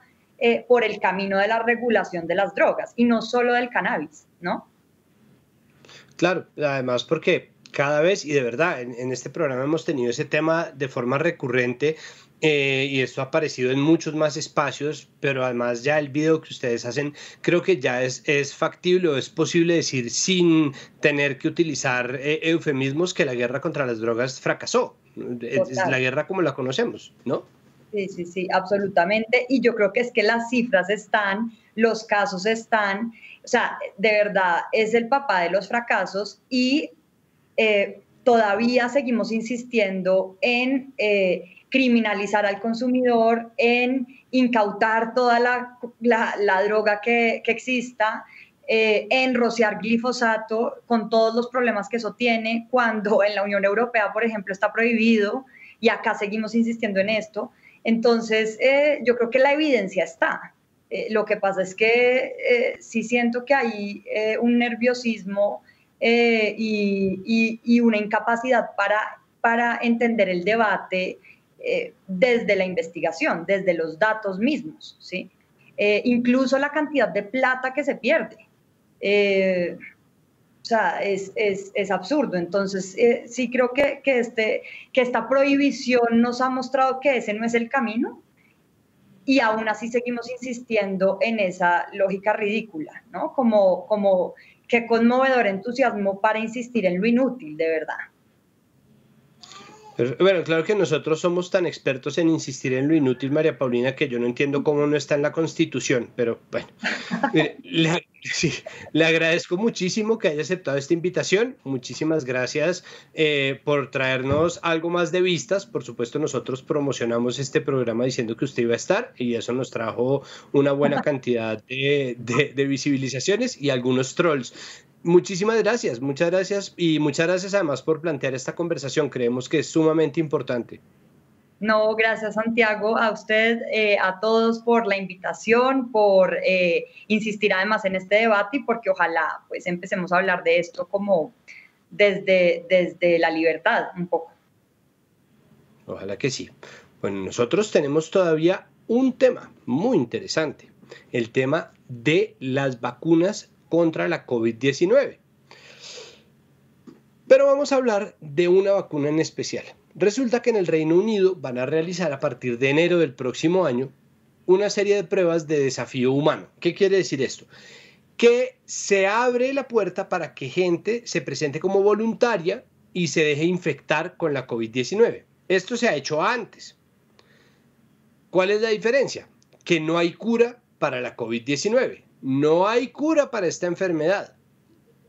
por el camino de la regulación de las drogas y no solo del cannabis, ¿no? Claro, además porque cada vez, y de verdad, en este programa hemos tenido ese tema de forma recurrente y esto ha aparecido en muchos más espacios, pero además ya el video que ustedes hacen creo que ya es factible o es posible decir sin tener que utilizar eufemismos que la guerra contra las drogas fracasó. Es la guerra como la conocemos, ¿no? Sí, absolutamente. Y yo creo que es que las cifras están, los casos están, o sea, de verdad es el papá de los fracasos y todavía seguimos insistiendo en criminalizar al consumidor, en incautar toda la droga que exista. en rociar glifosato con todos los problemas que eso tiene, cuando en la Unión Europea, por ejemplo, está prohibido y acá seguimos insistiendo en esto. Entonces, yo creo que la evidencia está. Lo que pasa es que sí siento que hay un nerviosismo y una incapacidad para entender el debate desde la investigación, desde los datos mismos, ¿sí? Incluso la cantidad de plata que se pierde. O sea, es absurdo. Entonces, sí creo que esta prohibición nos ha mostrado que ese no es el camino, y aún así seguimos insistiendo en esa lógica ridícula, ¿no? Como qué conmovedor entusiasmo para insistir en lo inútil, de verdad. Bueno, claro que nosotros somos tan expertos en insistir en lo inútil, María Paulina, que yo no entiendo cómo no está en la Constitución, pero bueno, le agradezco muchísimo que haya aceptado esta invitación. Muchísimas gracias por traernos algo más de vistas. Por supuesto, nosotros promocionamos este programa diciendo que usted iba a estar, y eso nos trajo una buena cantidad de visibilizaciones y algunos trolls. Muchísimas gracias, muchas gracias, y muchas gracias además por plantear esta conversación. Creemos que es sumamente importante. No, gracias Santiago, a usted, a todos por la invitación, por insistir además en este debate, y porque ojalá pues empecemos a hablar de esto como desde la libertad un poco. Ojalá que sí. Bueno, nosotros tenemos todavía un tema muy interesante, el tema de las vacunas contra la COVID-19. Pero vamos a hablar de una vacuna en especial. Resulta que en el Reino Unido van a realizar a partir de enero del próximo año una serie de pruebas de desafío humano. ¿Qué quiere decir esto? Que se abre la puerta para que gente se presente como voluntaria y se deje infectar con la COVID-19. Esto se ha hecho antes. ¿Cuál es la diferencia? Que no hay cura para la COVID-19. No hay cura para esta enfermedad.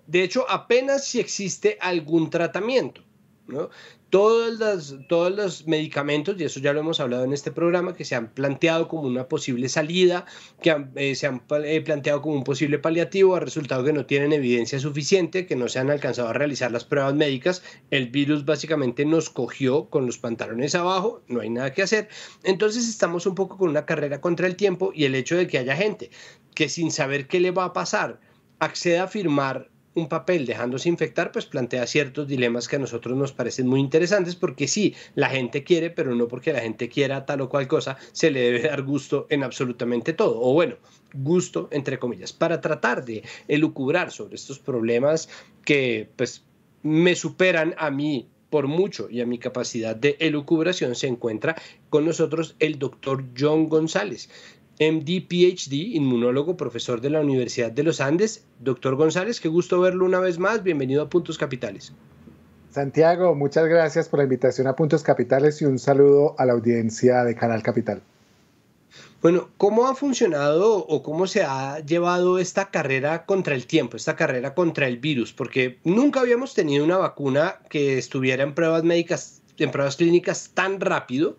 De hecho, apenas si existe algún tratamiento, ¿no? Todos los medicamentos, y eso ya lo hemos hablado en este programa, que se han planteado como una posible salida, que se han planteado como un posible paliativo, ha resultado que no tienen evidencia suficiente, que no se han alcanzado a realizar las pruebas médicas. El virus básicamente nos cogió con los pantalones abajo, no hay nada que hacer. Entonces estamos un poco con una carrera contra el tiempo, y el hecho de que haya gente que sin saber qué le va a pasar acceda a firmar un papel dejándose infectar, pues plantea ciertos dilemas que a nosotros nos parecen muy interesantes, porque sí, la gente quiere, pero no porque la gente quiera tal o cual cosa se le debe dar gusto en absolutamente todo, o bueno, gusto entre comillas. Para tratar de elucubrar sobre estos problemas que pues me superan a mí por mucho y a mi capacidad de elucubración, se encuentra con nosotros el doctor John González, MD, PhD, inmunólogo, profesor de la Universidad de los Andes. Doctor González, qué gusto verlo una vez más. Bienvenido a Puntos Capitales. Santiago, muchas gracias por la invitación a Puntos Capitales y un saludo a la audiencia de Canal Capital. Bueno, ¿cómo ha funcionado o cómo se ha llevado esta carrera contra el tiempo, esta carrera contra el virus? Porque nunca habíamos tenido una vacuna que estuviera en pruebas médicas, en pruebas clínicas tan rápido.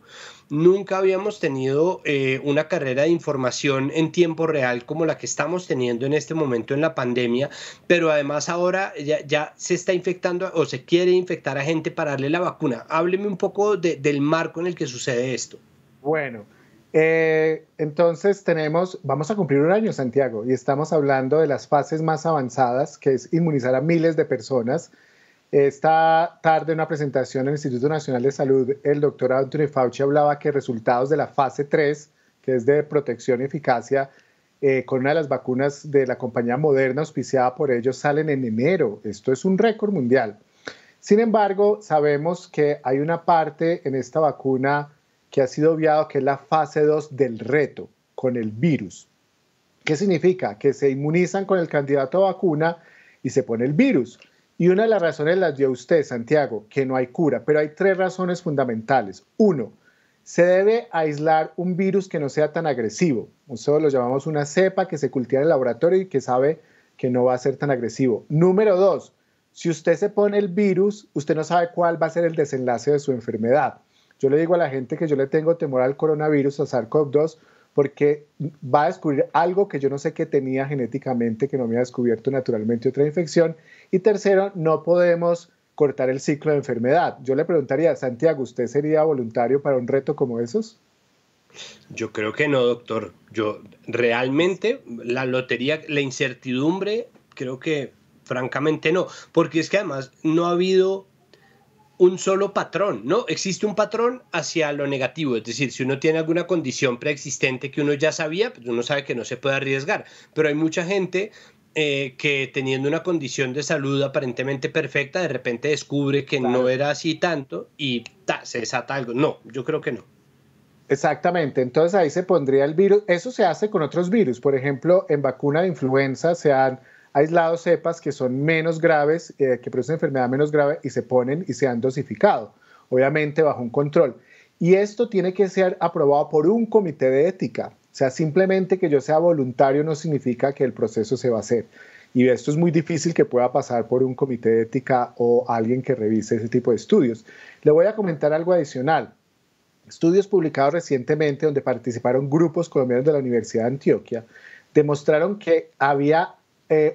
Nunca habíamos tenido una carrera de información en tiempo real como la que estamos teniendo en este momento en la pandemia, pero además ahora ya se está infectando o se quiere infectar a gente para darle la vacuna. Hábleme un poco del marco en el que sucede esto. Bueno, entonces vamos a cumplir un año, Santiago, y estamos hablando de las fases más avanzadas, que es inmunizar a miles de personas. Esta tarde en una presentación en el Instituto Nacional de Salud, el doctor Anthony Fauci hablaba que resultados de la fase 3, que es de protección y eficacia, con una de las vacunas de la compañía Moderna, auspiciada por ellos, salen en enero. Esto es un récord mundial. Sin embargo, sabemos que hay una parte en esta vacuna que ha sido obviado, que es la fase 2 del reto con el virus. ¿Qué significa? Que se inmunizan con el candidato a vacuna y se pone el virus. Y una de las razones las dio usted, Santiago, que no hay cura, pero hay 3 razones fundamentales. 1, se debe aislar un virus que no sea tan agresivo. Nosotros lo llamamos una cepa que se cultiva en el laboratorio y que sabe que no va a ser tan agresivo. Número 2, si usted se pone el virus, usted no sabe cuál va a ser el desenlace de su enfermedad. Yo le digo a la gente que yo le tengo temor al coronavirus, a SARS-CoV-2, porque va a descubrir algo que yo no sé qué tenía genéticamente, que no me ha descubierto naturalmente otra infección. Y tercero, no podemos cortar el ciclo de enfermedad. Yo le preguntaría, Santiago, ¿usted sería voluntario para un reto como esos? Yo creo que no, doctor. Yo realmente la lotería, la incertidumbre, creo que francamente no, porque es que además no ha habido un solo patrón, ¿no? Existe un patrón hacia lo negativo, es decir, si uno tiene alguna condición preexistente que uno ya sabía, pues uno sabe que no se puede arriesgar, pero hay mucha gente que teniendo una condición de salud aparentemente perfecta, de repente descubre que no era así tanto y se desata algo. No, yo creo que no. Exactamente, entonces ahí se pondría el virus. Eso se hace con otros virus, por ejemplo, en vacuna de influenza se han aislado cepas que son menos graves, que producen enfermedad menos grave y se ponen y se han dosificado, obviamente bajo un control. Y esto tiene que ser aprobado por un comité de ética. O sea, simplemente que yo sea voluntario no significa que el proceso se va a hacer. Y esto es muy difícil que pueda pasar por un comité de ética o alguien que revise ese tipo de estudios. Le voy a comentar algo adicional. Estudios publicados recientemente donde participaron grupos colombianos de la Universidad de Antioquia demostraron que había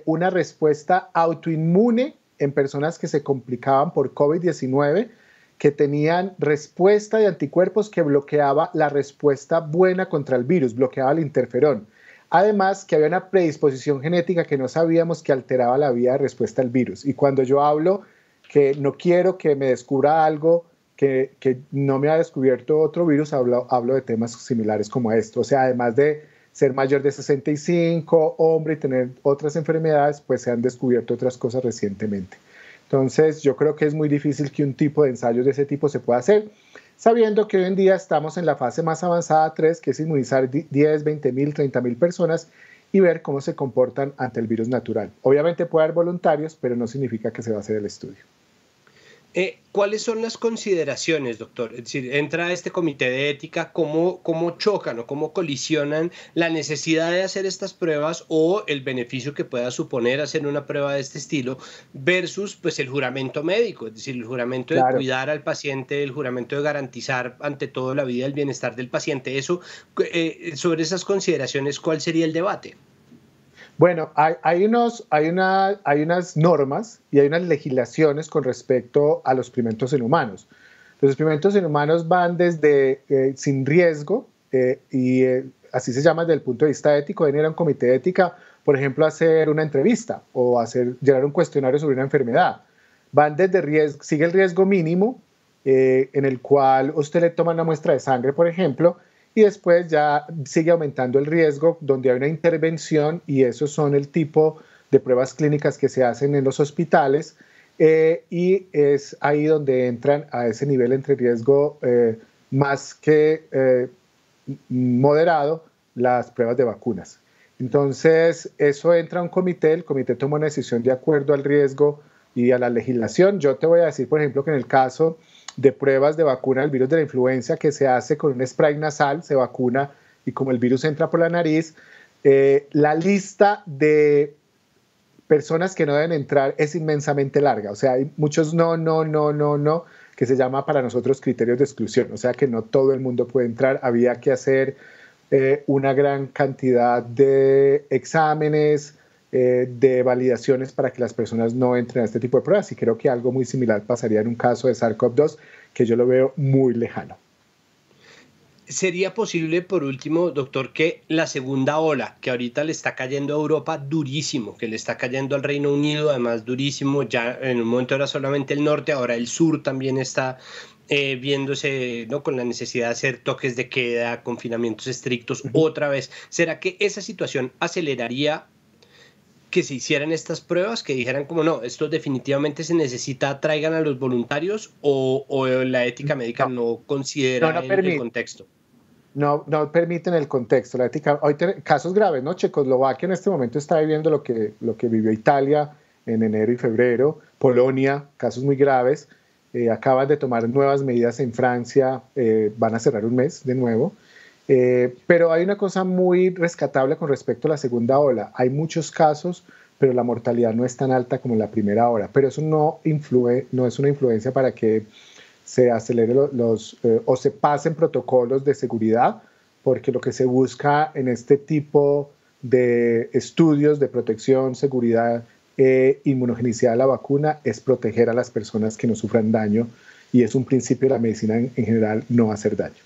una respuesta autoinmune en personas que se complicaban por COVID-19, que tenían respuesta de anticuerpos que bloqueaba la respuesta buena contra el virus, bloqueaba el interferón. Además, que había una predisposición genética que no sabíamos que alteraba la vía de respuesta al virus. Y cuando yo hablo que no quiero que me descubra algo que no me ha descubierto otro virus, hablo de temas similares como esto. O sea, además de ser mayor de 65, hombre y tener otras enfermedades, pues se han descubierto otras cosas recientemente. Entonces, yo creo que es muy difícil que un tipo de ensayos de ese tipo se pueda hacer, sabiendo que hoy en día estamos en la fase más avanzada 3, que es inmunizar 10, 20 mil, 30 mil personas y ver cómo se comportan ante el virus natural. Obviamente puede haber voluntarios, pero no significa que se va a hacer el estudio. ¿Cuáles son las consideraciones, doctor? Es decir, entra este comité de ética, ¿cómo chocan o cómo colisionan la necesidad de hacer estas pruebas o el beneficio que pueda suponer hacer una prueba de este estilo versus pues, el juramento médico? Es decir, el juramento de cuidar al paciente, el juramento de garantizar ante todo la vida y el bienestar del paciente. Eso, sobre esas consideraciones, ¿cuál sería el debate? Bueno, hay unas normas y hay unas legislaciones con respecto a los experimentos en humanos. Los experimentos en humanos van desde sin riesgo, así se llama desde el punto de vista ético, deben ir a un comité de ética, por ejemplo, hacer una entrevista o llenar un cuestionario sobre una enfermedad. Van desde sigue el riesgo mínimo, en el cual usted le toma una muestra de sangre, por ejemplo, y después ya sigue aumentando el riesgo donde hay una intervención y esos son el tipo de pruebas clínicas que se hacen en los hospitales y es ahí donde entran a ese nivel entre riesgo más que moderado las pruebas de vacunas. Entonces eso entra a un comité, el comité toma una decisión de acuerdo al riesgo y a la legislación. Yo te voy a decir, por ejemplo, que en el caso de pruebas de vacuna del virus de la influenza que se hace con un spray nasal, se vacuna y como el virus entra por la nariz, la lista de personas que no deben entrar es inmensamente larga. O sea, hay muchos no, que se llama para nosotros criterios de exclusión. O sea, que no todo el mundo puede entrar. Había que hacer una gran cantidad de exámenes, de validaciones para que las personas no entren a este tipo de pruebas y creo que algo muy similar pasaría en un caso de SARS-CoV-2 que yo lo veo muy lejano. ¿Sería posible, por último, doctor, que la segunda ola, que ahorita le está cayendo a Europa durísimo, que le está cayendo al Reino Unido, además durísimo, ya en un momento era solamente el norte, ahora el sur también está viéndose, ¿no?, con la necesidad de hacer toques de queda, confinamientos estrictos otra vez? ¿Será que esa situación aceleraría que se hicieran estas pruebas, que dijeran como no, esto definitivamente se necesita, traigan a los voluntarios o la ética médica no considera el contexto? No permiten el contexto. La ética, hoy casos graves, ¿no? Checoslovaquia en este momento está viviendo lo que vivió Italia en enero y febrero, Polonia, casos muy graves, acaban de tomar nuevas medidas en Francia, van a cerrar un mes de nuevo. Pero hay una cosa muy rescatable con respecto a la segunda ola. Hay muchos casos, pero la mortalidad no es tan alta como en la primera ola. Pero eso no es una influencia para que se acelere o se pasen protocolos de seguridad, porque lo que se busca en este tipo de estudios de protección, seguridad, inmunogenicidad de la vacuna es proteger a las personas que no sufran daño, y es un principio de la medicina en general no hacer daño.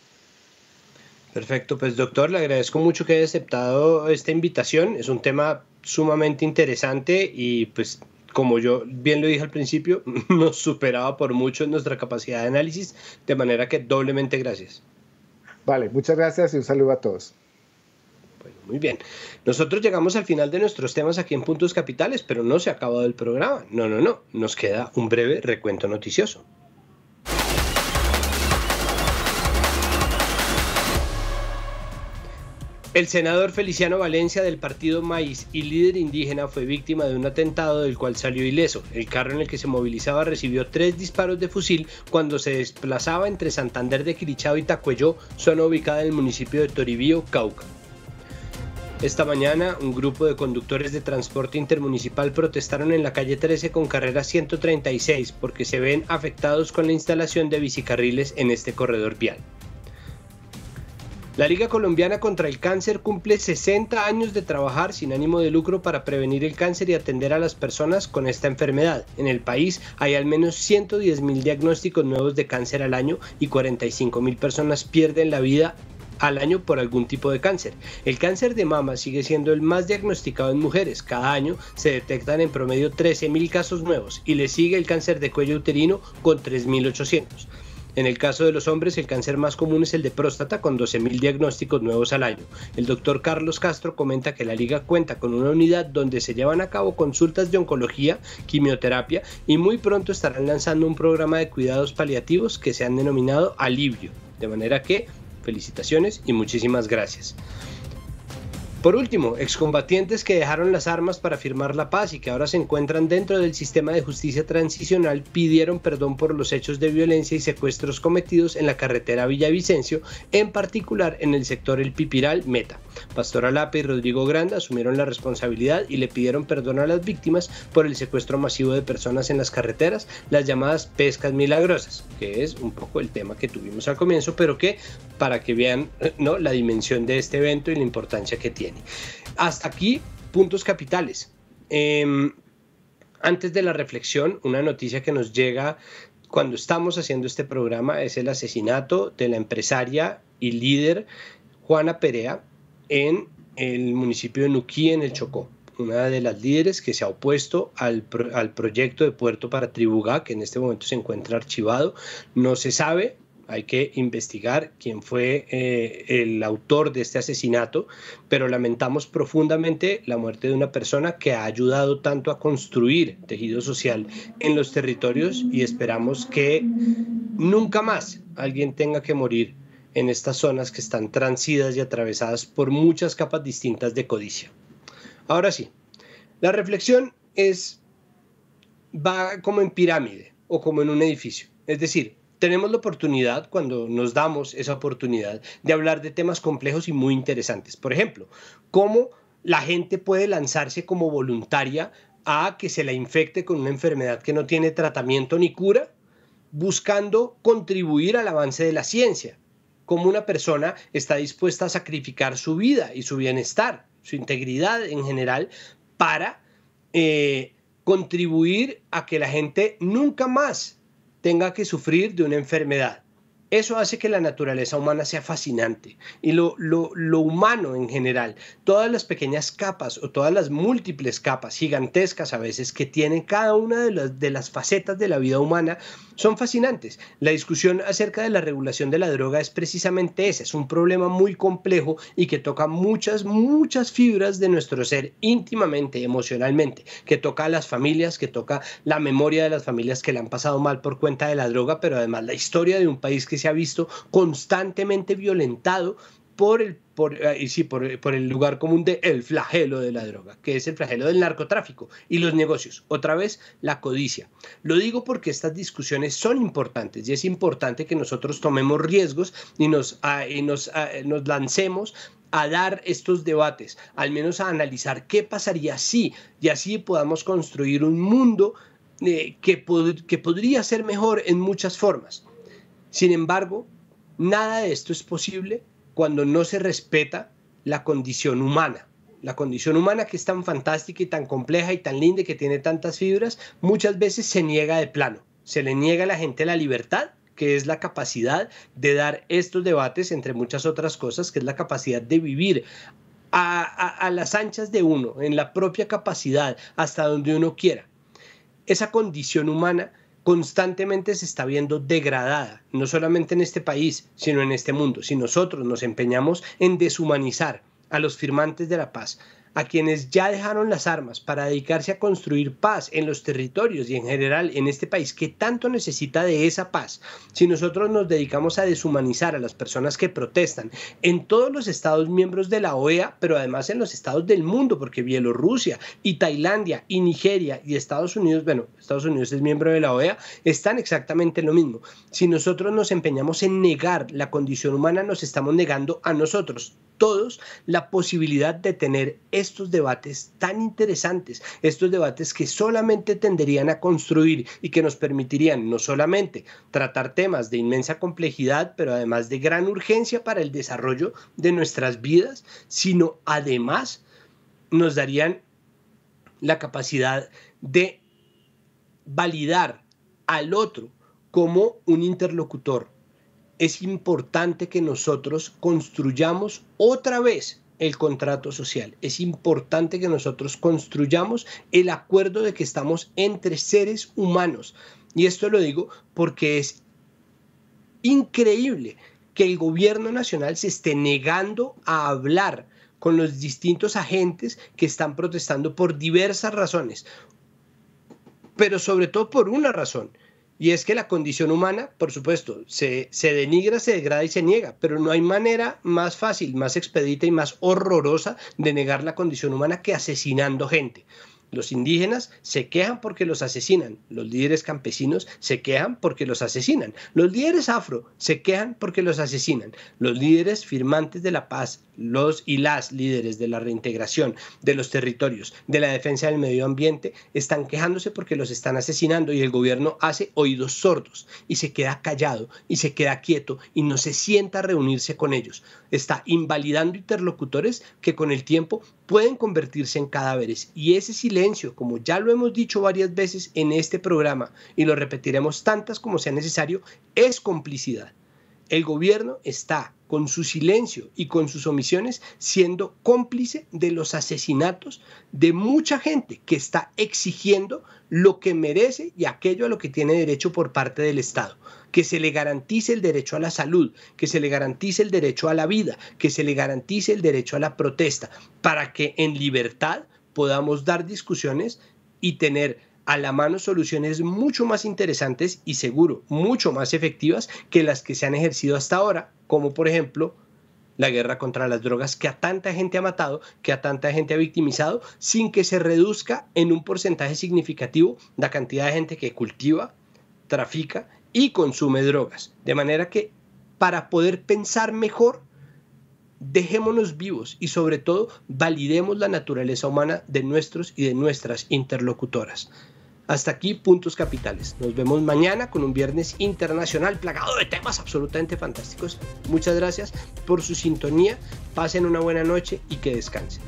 Perfecto, pues doctor, le agradezco mucho que haya aceptado esta invitación. Es un tema sumamente interesante y pues como yo bien lo dije al principio, nos superaba por mucho en nuestra capacidad de análisis, de manera que doblemente gracias. Vale, muchas gracias y un saludo a todos. Bueno, muy bien. Nosotros llegamos al final de nuestros temas aquí en Puntos Capitales, pero no se ha acabado el programa. No. Nos queda un breve recuento noticioso. El senador Feliciano Valencia del partido Maíz y líder indígena fue víctima de un atentado del cual salió ileso. El carro en el que se movilizaba recibió 3 disparos de fusil cuando se desplazaba entre Santander de Quirichao y Tacuelló, zona ubicada en el municipio de Toribío, Cauca. Esta mañana, un grupo de conductores de transporte intermunicipal protestaron en la calle 13 con carrera 136 porque se ven afectados con la instalación de bicicarriles en este corredor vial. La Liga Colombiana contra el Cáncer cumple 60 años de trabajar sin ánimo de lucro para prevenir el cáncer y atender a las personas con esta enfermedad. En el país hay al menos 110.000 diagnósticos nuevos de cáncer al año y 45.000 personas pierden la vida al año por algún tipo de cáncer. El cáncer de mama sigue siendo el más diagnosticado en mujeres. Cada año se detectan en promedio 13.000 casos nuevos y le sigue el cáncer de cuello uterino con 3.800. En el caso de los hombres, el cáncer más común es el de próstata, con 12.000 diagnósticos nuevos al año. El doctor Carlos Castro comenta que la Liga cuenta con una unidad donde se llevan a cabo consultas de oncología, quimioterapia y muy pronto estarán lanzando un programa de cuidados paliativos que se han denominado Alivio. De manera que, felicitaciones y muchísimas gracias. Por último, excombatientes que dejaron las armas para firmar la paz y que ahora se encuentran dentro del sistema de justicia transicional pidieron perdón por los hechos de violencia y secuestros cometidos en la carretera Villavicencio, en particular en el sector El Pipiral Meta. Pastor Alape y Rodrigo Granda asumieron la responsabilidad y le pidieron perdón a las víctimas por el secuestro masivo de personas en las carreteras, las llamadas pescas milagrosas, que es un poco el tema que tuvimos al comienzo, pero que para que vean, ¿no?, la dimensión de este evento y la importancia que tiene. Hasta aquí, Puntos Capitales. Antes de la reflexión, una noticia que nos llega cuando estamos haciendo este programa es el asesinato de la empresaria y líder Juana Perea en el municipio de Nuquí, en el Chocó. Una de las líderes que se ha opuesto al proyecto de puerto para Tribugá, que en este momento se encuentra archivado. No se sabe. Hay que investigar quién fue el autor de este asesinato, pero lamentamos profundamente la muerte de una persona que ha ayudado tanto a construir tejido social en los territorios y esperamos que nunca más alguien tenga que morir en estas zonas que están transidas y atravesadas por muchas capas distintas de codicia. Ahora sí, la reflexión va como en pirámide o como en un edificio, es decir, tenemos la oportunidad, cuando nos damos esa oportunidad, de hablar de temas complejos y muy interesantes. Por ejemplo, cómo la gente puede lanzarse como voluntaria a que se la infecte con una enfermedad que no tiene tratamiento ni cura, buscando contribuir al avance de la ciencia. Cómo una persona está dispuesta a sacrificar su vida y su bienestar, su integridad en general, para contribuir a que la gente nunca más tenga que sufrir de una enfermedad. Eso hace que la naturaleza humana sea fascinante y lo humano en general, todas las pequeñas capas o todas las múltiples capas gigantescas a veces que tienen cada una de las facetas de la vida humana son fascinantes. La discusión acerca de la regulación de la droga es precisamente esa, es un problema muy complejo y que toca muchas fibras de nuestro ser íntimamente, emocionalmente, que toca a las familias, que toca la memoria de las familias que le han pasado mal por cuenta de la droga, pero además la historia de un país que se ha visto constantemente violentado por el lugar común del flagelo de la droga, que es el flagelo del narcotráfico y los negocios. Otra vez, la codicia. Lo digo porque estas discusiones son importantes y es importante que nosotros tomemos riesgos y nos lancemos a dar estos debates, al menos a analizar qué pasaría si, y así podamos construir un mundo que podría ser mejor en muchas formas. Sin embargo, nada de esto es posible cuando no se respeta la condición humana. La condición humana, que es tan fantástica y tan compleja y tan linda y que tiene tantas fibras, muchas veces se niega de plano. Se le niega a la gente la libertad, que es la capacidad de dar estos debates, entre muchas otras cosas, que es la capacidad de vivir a las anchas de uno, en la propia capacidad, hasta donde uno quiera. Esa condición humana constantemente se está viendo degradada, no solamente en este país, sino en este mundo. Si nosotros nos empeñamos en deshumanizar a los firmantes de la paz, a quienes ya dejaron las armas para dedicarse a construir paz en los territorios y en general en este país que tanto necesita de esa paz, si nosotros nos dedicamos a deshumanizar a las personas que protestan en todos los estados miembros de la OEA, pero además en los estados del mundo, porque Bielorrusia y Tailandia y Nigeria y Estados Unidos, bueno, Estados Unidos es miembro de la OEA, están exactamente en lo mismo. Si nosotros nos empeñamos en negar la condición humana, nos estamos negando a nosotros todos la posibilidad de tener estos debates tan interesantes, estos debates que solamente tenderían a construir y que nos permitirían no solamente tratar temas de inmensa complejidad, pero además de gran urgencia para el desarrollo de nuestras vidas, sino además nos darían la capacidad de validar al otro como un interlocutor. Es importante que nosotros construyamos otra vez el contrato social. Es importante que nosotros construyamos el acuerdo de que estamos entre seres humanos. Y esto lo digo porque es increíble que el gobierno nacional se esté negando a hablar con los distintos agentes que están protestando por diversas razones, pero sobre todo por una razón. Y es que la condición humana, por supuesto, se denigra, se degrada y se niega, pero no hay manera más fácil, más expedita y más horrorosa de negar la condición humana que asesinando gente. Los indígenas se quejan porque los asesinan, los líderes campesinos se quejan porque los asesinan, los líderes afro se quejan porque los asesinan, los líderes firmantes de la paz, los y las líderes de la reintegración de los territorios, de la defensa del medio ambiente, están quejándose porque los están asesinando y el gobierno hace oídos sordos y se queda callado y se queda quieto y no se sienta a reunirse con ellos. Está invalidando interlocutores que con el tiempo pueden convertirse en cadáveres, y ese silencio, como ya lo hemos dicho varias veces en este programa y lo repetiremos tantas como sea necesario, es complicidad. El gobierno está con su silencio y con sus omisiones siendo cómplice de los asesinatos de mucha gente que está exigiendo lo que merece y aquello a lo que tiene derecho por parte del Estado. Que se le garantice el derecho a la salud, que se le garantice el derecho a la vida, que se le garantice el derecho a la protesta, para que en libertad podamos dar discusiones y tener a la mano soluciones mucho más interesantes y seguro, mucho más efectivas que las que se han ejercido hasta ahora, como por ejemplo la guerra contra las drogas, que a tanta gente ha matado, que a tanta gente ha victimizado, sin que se reduzca en un porcentaje significativo la cantidad de gente que cultiva, trafica y consume drogas. De manera que para poder pensar mejor, dejémonos vivos y sobre todo validemos la naturaleza humana de nuestros y de nuestras interlocutoras. Hasta aquí Puntos Capitales. Nos vemos mañana con un viernes internacional plagado de temas absolutamente fantásticos. Muchas gracias por su sintonía. Pasen una buena noche y que descansen.